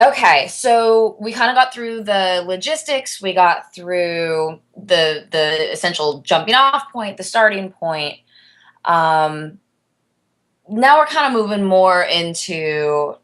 Okay, so we kind of got through the logistics, we got through the essential jumping off point, the starting point. Um, Now we're kind of moving more into,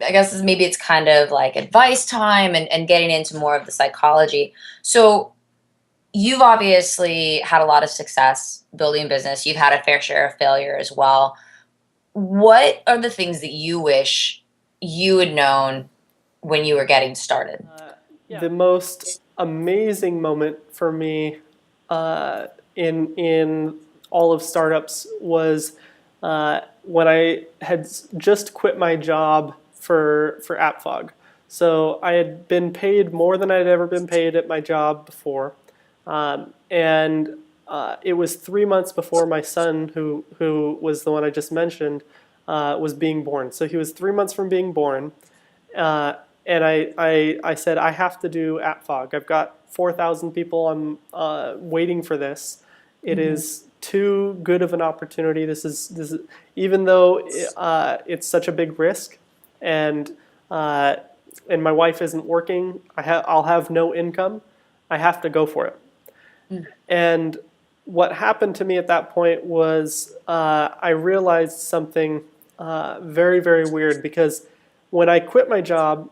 I guess maybe it's kind of like advice time and getting into more of the psychology. So you've obviously had a lot of success building business. You've had a fair share of failure as well. What are the things that you wish you had known when you were getting started? Uh, the most amazing moment for me uh, in all of startups was when I had just quit my job for AppFog. So I had been paid more than I'd ever been paid at my job before, and it was 3 months before my son, who was the one I just mentioned, was being born. So he was 3 months from being born. Uh, and I said, I have to do AppFog. I've got 4,000 people waiting for this. It Mhm. is too good of an opportunity. This is even though it's such a big risk, and uh, and my wife isn't working. I'll have no income. I have to go for it. Mm. And what happened to me at that point was I realized something very, very weird, because when I quit my job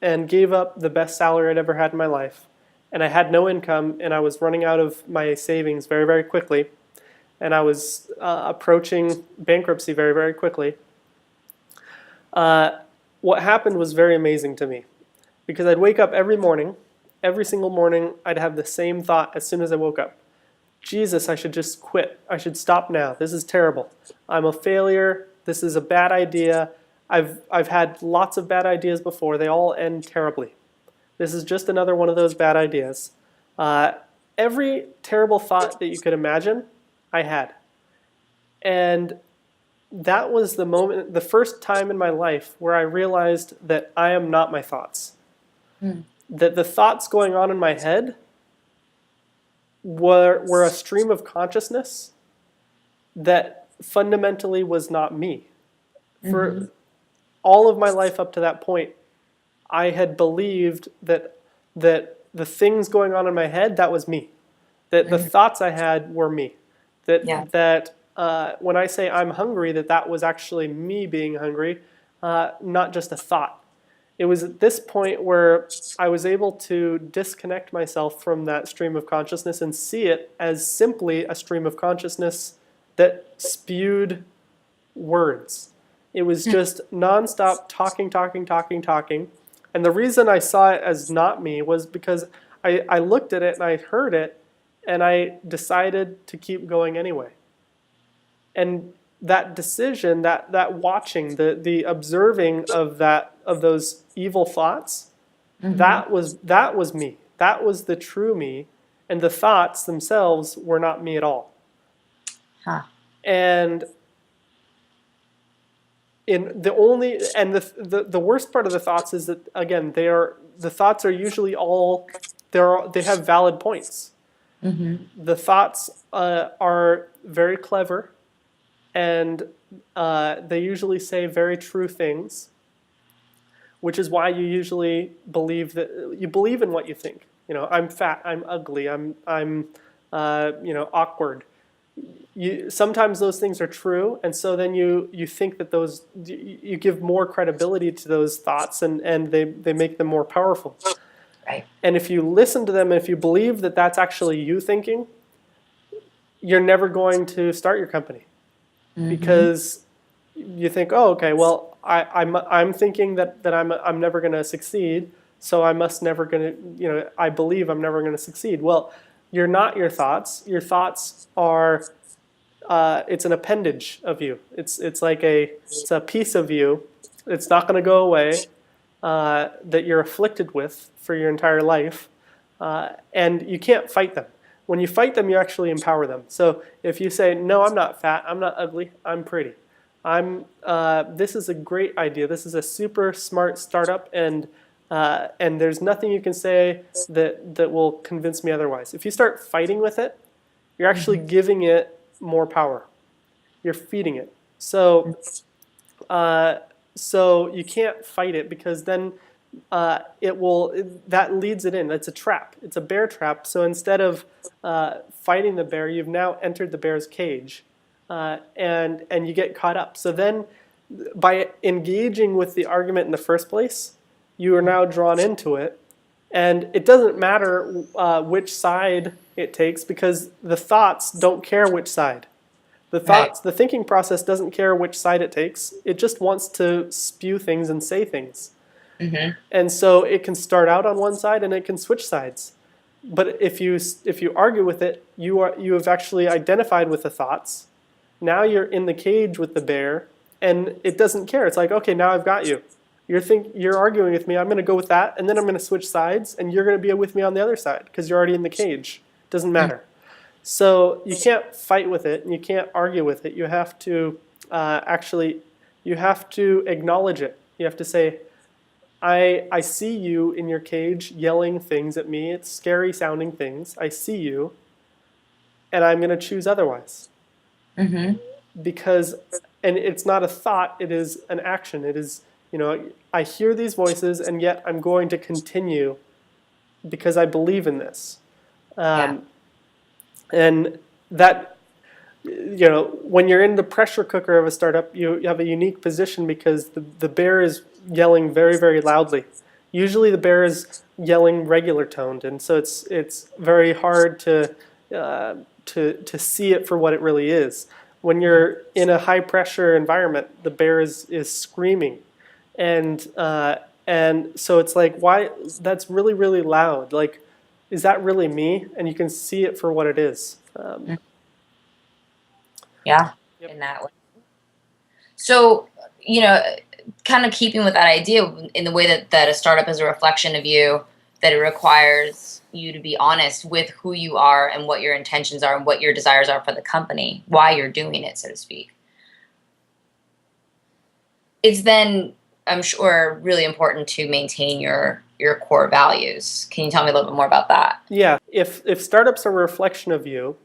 and gave up the best salary I'd ever had in my life, and I had no income, and I was running out of my savings very, very quickly, and I was approaching bankruptcy very, very quickly, uh, what happened was very amazing to me, because I'd wake up every morning, every single morning, I'd have the same thought as soon as I woke up. Jesus, I should just quit. I should stop now. This is terrible. I'm a failure. This is a bad idea. I've had lots of bad ideas before. They all end terribly. This is just another one of those bad ideas. Uh, every terrible thought that you could imagine, I had. And that was the moment, the first time in my life where I realized that I am not my thoughts. Mm. That the thoughts going on in my head were a stream of consciousness that fundamentally was not me. Mhm. For all of my life up to that point, I had believed that the things going on in my head, that was me. That the Mhm. thoughts I had were me. Yeah. That when I say I'm hungry, that was actually me being hungry, not just a thought. It was at this point where I was able to disconnect myself from that stream of consciousness and see it as simply a stream of consciousness that spewed words. It was Mm. just nonstop talking, talking, talking, talking. And the reason I saw it as not me was because I looked at it and I heard it, and I decided to keep going anyway. And that decision, that watching, the observing of those evil thoughts, Mhm. that was me. That was the true me, and the thoughts themselves were not me at all. Huh. And in the only and the worst part of the thoughts is that, again, the thoughts are usually all they have valid points. Mhm. The thoughts are very clever, and they usually say very true things, which is why you usually believe that you believe in what you think. I'm fat, I'm ugly, I'm awkward. Sometimes those things are true, and so then you think that you give more credibility to those thoughts, and they make them more powerful. Right. And if you listen to them, and if you believe that that's actually you thinking, you're never going to start your company, Mhm. because you think, oh, okay, well, I'm thinking that I'm never going to succeed, so I must never going to, I believe I'm never going to succeed. Well, you're not your thoughts. Your thoughts are it's an appendage of you. It's a piece of you. It's not going to go away. That you're afflicted with for your entire life, and you can't fight them. When you fight them, you actually empower them. So if you say, "No, I'm not fat. I'm not ugly. I'm pretty. I'm. This is a great idea. This is a super smart startup, and there's nothing you can say that will convince me otherwise." If you start fighting with it, you're actually Mhm. giving it more power. You're feeding it. So uh, So you can't fight it because then that leads it in. It's a trap. It's a bear trap. So instead of fighting the bear, you've now entered the bear's cage, and you get caught up. So then, by engaging with the argument in the first place, you are now drawn into it, and it doesn't matter which side it takes because the thoughts don't care which side. Right. The thinking process doesn't care which side it takes. It just wants to spew things and say things. Mm-hmm. And so it can start out on one side and it can switch sides. But if you argue with it, you have actually identified with the thoughts. Now you're in the cage with the bear, and it doesn't care. It's like, okay, now I've got you. You're arguing with me. I'm going to go with that, and then I'm going to switch sides, and you're going to be with me on the other side because you're already in the cage. It doesn't matter. So you can't fight with it, and you can't argue with it. You have to you have to acknowledge it. You have to say, I see you in your cage yelling things at me. It's scary sounding things. I see you, and I'm going to choose otherwise. Mm-hmm. Because, and it's not a thought, it is an action. It is, I hear these voices, and yet I'm going to continue because I believe in this. Yeah. And that, when you're in the pressure cooker of a startup, you have a unique position because the bear is yelling very, very loudly. Usually the bear is yelling regular toned, and so it's very hard to see it for what it really is. When you're in a high pressure environment, the bear is screaming, and so it's like, why, that's really, really loud. Like, is that really me? And you can see it for what it is. Yeah. Yep. In that way. So, you know, kind of keeping with that idea in the way that a startup is a reflection of you, that it requires you to be honest with who you are and what your intentions are and what your desires are for the company, why you're doing it, so to speak. It's then, I'm sure, really important to maintain your core values. Can you tell me a little bit more about that? Yeah, if startups are a reflection of you,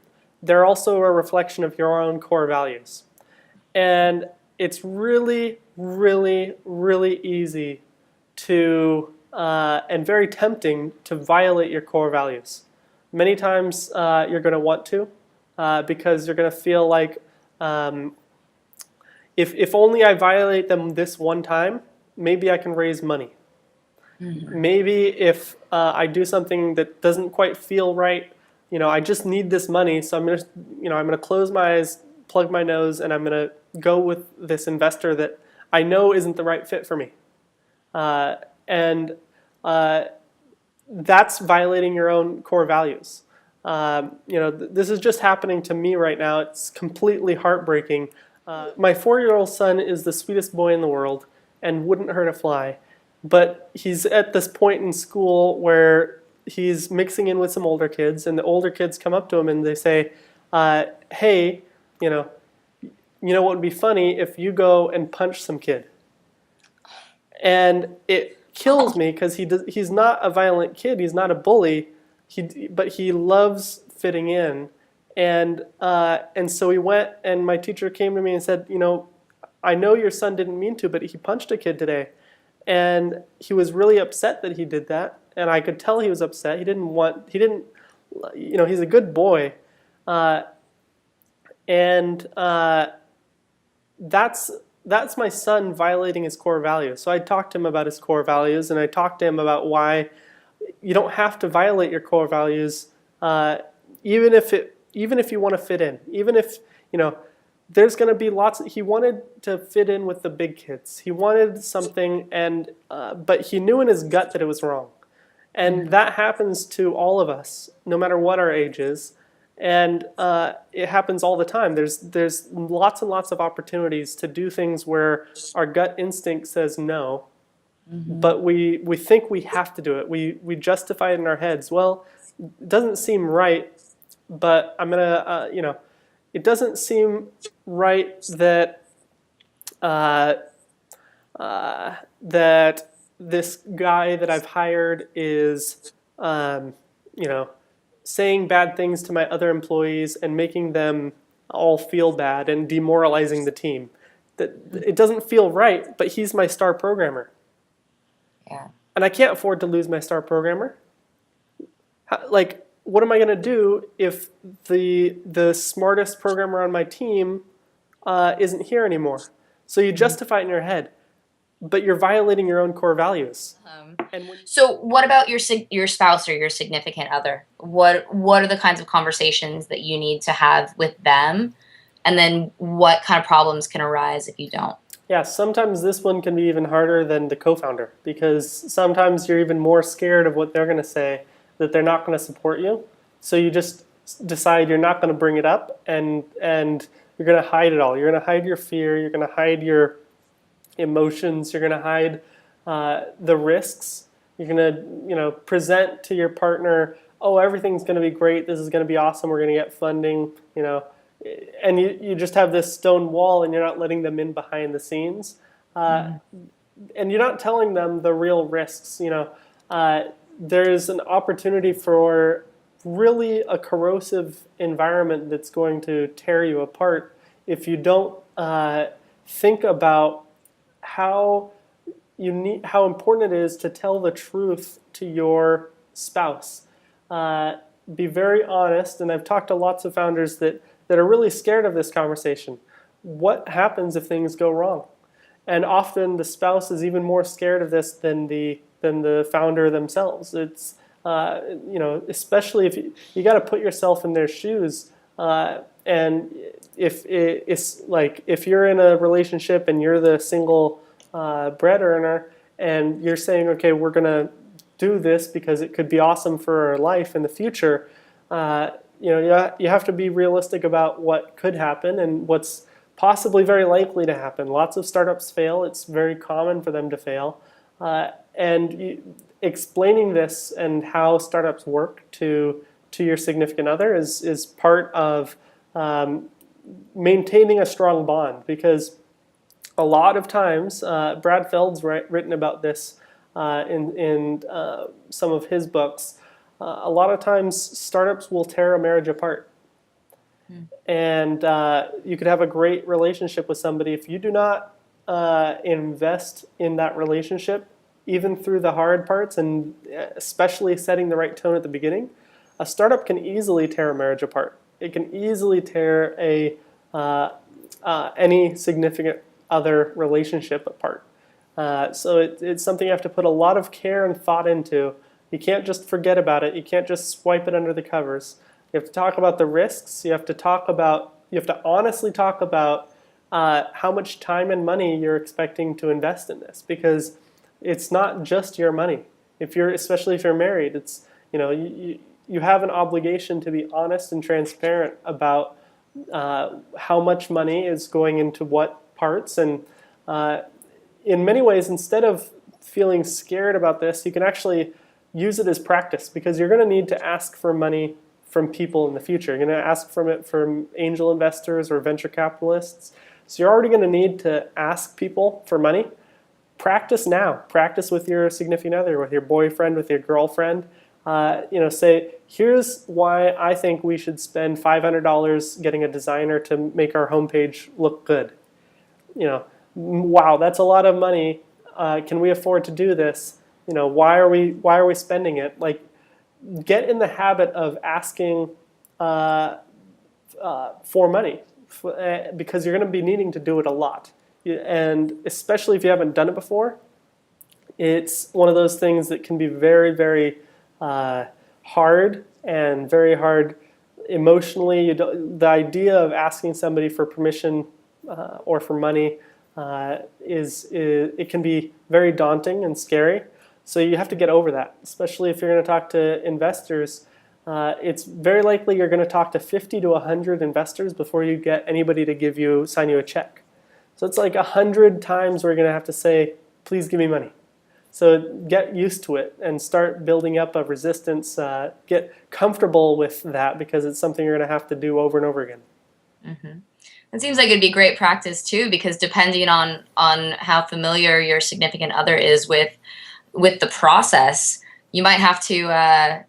they're also a reflection of your own core values. And it's really, really, really easy to, and very tempting to violate your core values. Many times you're going to want to, because you're going to feel like, if only I violate them this one time, maybe I can raise money. Mm-hmm. Maybe if I do something that doesn't quite feel right, I just need this money, so I'm gonna close my eyes, plug my nose, and I'm gonna go with this investor that I know isn't the right fit for me. And that's violating your own core values. This is just happening to me right now. It's completely heartbreaking. My 4-year-old son is the sweetest boy in the world and wouldn't hurt a fly. But he's at this point in school where he's mixing in with some older kids, and the older kids come up to him and they say, "Hey, what would be funny if you go and punch some kid?" And it kills me because he's not a violent kid. He's not a bully. But he loves fitting in, and so he went. And my teacher came to me and said, "I know your son didn't mean to, but he punched a kid today." And he was really upset that he did that, and I could tell he was upset. He didn't, he's a good boy, and that's my son violating his core values. So I talked to him about his core values, and I talked to him about why you don't have to violate your core values, even if you want to fit in, even if there's going to be he wanted to fit in with the big kids. He wanted something, but he knew in his gut that it was wrong. And that happens to all of us, no matter what our age is. And it happens all the time. There's lots and lots of opportunities to do things where our gut instinct says no, but we think we have to do it. We justify it in our heads. Well, it doesn't seem right, but I'm going to, it doesn't seem right that that this guy that I've hired is, saying bad things to my other employees and making them all feel bad and demoralizing the team. that it doesn't feel right, but he's my star programmer. Yeah. And I can't afford to lose my star programmer. Like, what am I going to do if the smartest programmer on my team isn't here anymore? So you justify it in your head, but you're violating your own core values. And So what about your spouse or your significant other? What are the kinds of conversations that you need to have with them? And then what kind of problems can arise if you don't? yeah, sometimes this one can be even harder than the co-founder, because sometimes you're even more scared of what they're going to say, that they're not going to support you. So you just decide you're not going to bring it up, and you're going to hide it all. You're going to hide your fear. You're going to hide your emotions. You're going to hide the risks. You're going to, present to your partner, oh, everything's going to be great. This is going to be awesome. We're going to get funding, and you just have this stone wall, and you're not letting them in behind the scenes, and you're not telling them the real risks. There's an opportunity for really a corrosive environment that's going to tear you apart if you don't think about how important it is to tell the truth to your spouse. Be very honest, and I've talked to lots of founders that are really scared of this conversation. What happens if things go wrong? And often the spouse is even more scared of this than the founder themselves. It's especially if you got to put yourself in their shoes. And if you're in a relationship and you're the single bread earner, and you're saying, okay, we're gonna do this because it could be awesome for our life in the future. You have to be realistic about what could happen and what's possibly very likely to happen. Lots of startups fail. It's very common for them to fail. Explaining this and how startups work to your significant other is part of maintaining a strong bond, because a lot of times, Brad Feld's written about this in some of his books. A lot of times, startups will tear a marriage apart. And you could have a great relationship with somebody. If you do not invest in that relationship, even through the hard parts, and especially setting the right tone at the beginning, a startup can easily tear a marriage apart. It can easily tear any significant other relationship apart. So it's something you have to put a lot of care and thought into. You can't just forget about it. You can't just swipe it under the covers. You have to talk about the risks. You have to honestly talk about how much time and money you're expecting to invest in this, because it's not just your money. Especially if you're married, it's you have an obligation to be honest and transparent about how much money is going into what parts. And in many ways, instead of feeling scared about this, you can actually use it as practice, because you're going to need to ask for money from people in the future. You're going to ask from angel investors or venture capitalists. So you're already going to need to ask people for money. Practice now. Practice with your significant other, with your boyfriend, with your girlfriend. Say, here's why I think we should spend $500 getting a designer to make our homepage look good. Wow, that's a lot of money. Can we afford to do this? Why are we spending it? Like, get in the habit of asking for money, because you're going to be needing to do it a lot. And especially if you haven't done it before, it's one of those things that can be very, very hard, and very hard emotionally. The idea of asking somebody for permission or for money it can be very daunting and scary. So you have to get over that, especially if you're going to talk to investors. It's very likely you're going to talk to 50 to 100 investors before you get anybody to sign you a check. So it's like 100 times we're going to have to say, please give me money. So get used to it and start building up a resistance. Get comfortable with that, because it's something you're going to have to do over and over again. Mm-hmm. It seems like it'd be great practice too, because depending on how familiar your significant other is with the process, you might have to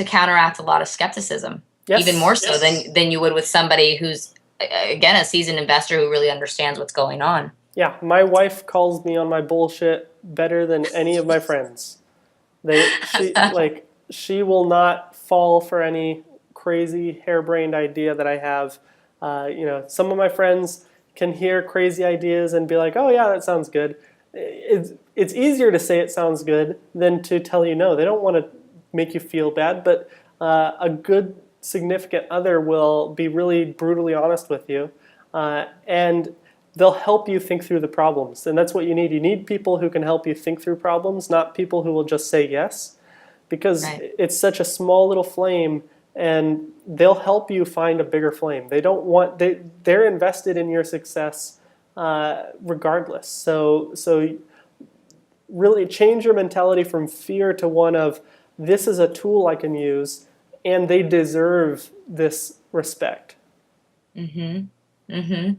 counteract a lot of skepticism, even more so than you would with somebody who's again, a seasoned investor who really understands what's going on. Yeah, my wife calls me on my bullshit better than any of my friends. She will not fall for any crazy harebrained idea that I have. Some of my friends can hear crazy ideas and be like, "Oh yeah, that sounds good." It's easier to say it sounds good than to tell you no. They don't want to make you feel bad, but a good significant other will be really brutally honest with you, and they'll help you think through the problems. And that's what you need. You need people who can help you think through problems, not people who will just say yes, because Right. it's such a small little flame, and they'll help you find a bigger flame. They're invested in your success regardless. So really change your mentality from fear to one of, this is a tool I can use, and they deserve this respect. Mm-hmm. Mm-hmm.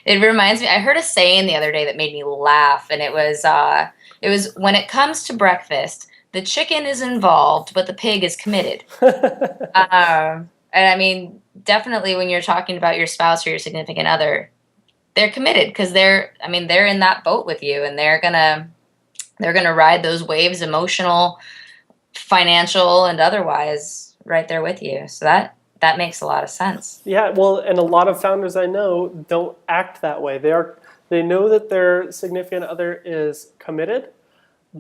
It reminds me, I heard a saying the other day that made me laugh, and it was when it comes to breakfast, the chicken is involved, but the pig is committed. And I mean, definitely when you're talking about your spouse or your significant other, they're committed because I mean, they're in that boat with you, and they're gonna ride those waves, emotional, financial, and otherwise, right there with you. So that makes a lot of sense. Yeah, well, and a lot of founders I know don't act that way. They know that their significant other is committed,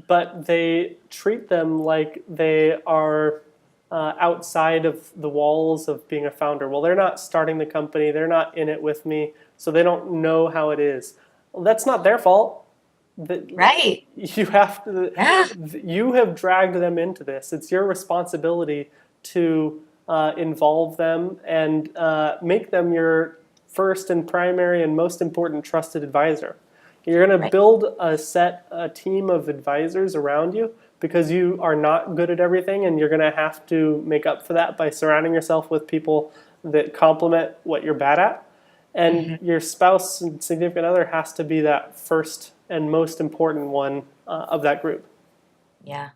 but they treat them like they are outside of the walls of being a founder. Well, they're not starting the company, they're not in it with me, so they don't know how it is. Well, that's not their fault. Right. You have to. Yeah. You have dragged them into this. It's your responsibility to involve them and make them your first and primary and most important trusted advisor. You're going to Right. build a team of advisors around you because you are not good at everything, and you're going to have to make up for that by surrounding yourself with people that complement what you're bad at. And Hmm. your spouse and significant other has to be that first and most important one of that group. Yeah.